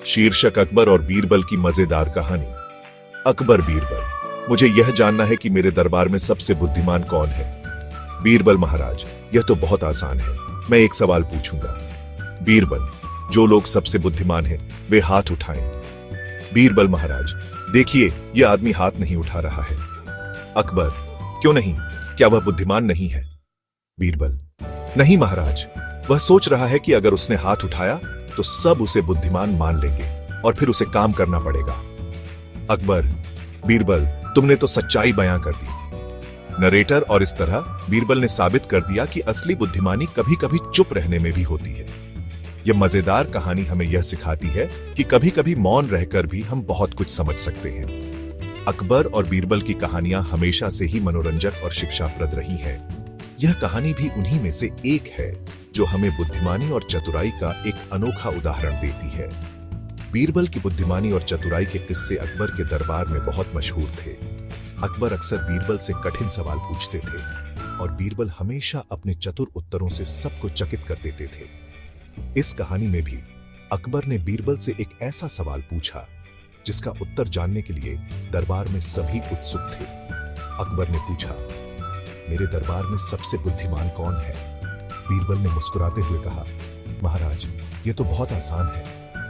शीर्षक अकबर और बीरबल की मजेदार कहानी। अकबर बीरबल, मुझे यह जानना है कि मेरे दरबार में सबसे बुद्धिमान कौन है। बीरबल महाराज, यह तो बहुत आसान है, मैं एक सवाल पूछूंगा। बीरबल, जो लोग सबसे बुद्धिमान हैं वे हाथ उठाएं। बीरबल महाराज, देखिए यह आदमी हाथ नहीं उठा रहा है। अकबर, क्यों नहीं, क्या वह बुद्धिमान नहीं है? बीरबल, नहीं महाराज, वह सोच रहा है कि अगर उसने हाथ उठाया तो सब उसे बुद्धिमान मान लेंगे और फिर उसे काम करना पड़ेगा। अकबर, बीरबल, तुमने तो सच्चाई बयां कर दी। नरेटर और इस तरह बीरबल ने साबित कर दिया कि असली बुद्धिमानी कभी कभी चुप रहने में भी होती है। यह मजेदार कहानी हमें यह सिखाती है कि कभी कभी मौन रहकर भी हम बहुत कुछ समझ सकते हैं। अकबर और बीरबल की कहानियां हमेशा से ही मनोरंजक और शिक्षाप्रद रही हैं। यह कहानी भी उन्हीं में से एक है जो हमें बुद्धिमानी और चतुराई का एक अनोखा उदाहरण देती है। बीरबल की बुद्धिमानी और चतुराई के किस्से अकबर के दरबार में बहुत मशहूर थे। अकबर अक्सर बीरबल से कठिन सवाल पूछते थे और बीरबल हमेशा अपने चतुर उत्तरों से सबको चकित कर देते थे। इस कहानी में भी अकबर ने बीरबल से एक ऐसा सवाल पूछा जिसका उत्तर जानने के लिए दरबार में सभी उत्सुक थे। अकबर ने पूछा, मेरे दरबार में सबसे बुद्धिमान कौन है? बीरबल ने मुस्कुराते हुए कहा, महाराज, यह तो बहुत आसान है,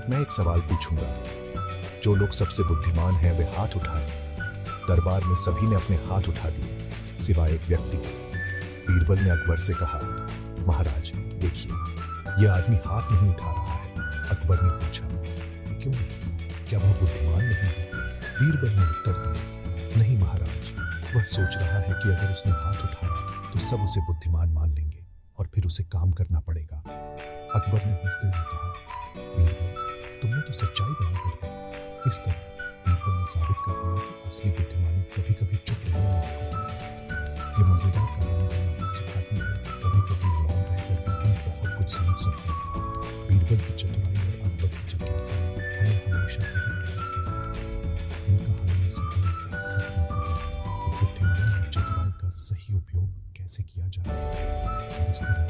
मैं एक सवाल पूछूंगा। जो लोग सबसे बुद्धिमान हैं वे हाथ उठाएं। दरबार में सभी ने अपने हाथ उठा दिए सिवाय एक व्यक्ति के। बीरबल ने अकबर से कहा, महाराज देखिए, यह आदमी हाथ नहीं उठा रहा है। अकबर ने पूछा, क्यों नहीं, क्या वह बुद्धिमान नहीं है? बीरबल ने उत्तर दिया, नहीं महाराज, वह सोच रहा है कि अगर उसने हाथ उठाया तो सब उसे बुद्धिमान मान लेंगे और फिर उसे काम करना पड़ेगा। अकबर ने हंसते हुए कहा, बीरबल, तुमने तो सच्चाई बयां कर दी। इस तरह बीरबल ने साबित कर दिया कि असली बुद्धिमानी कभी कभी चुप रहने में होती है। ये मजेदार कहानी हमें सिखाती है कभी कभी मौन रहकर भी हम बहुत कुछ समझ सकते हैं। बीरबल की चतुराई और अकबर की जिज्ञासा ने हमें हमेशा से ही प्रेरित किया। इन कहानियों से हमें सीख मिलती है कि बुद्धिमानी और चतुराई का सही उपयोग कैसे किया जाए और इस तरह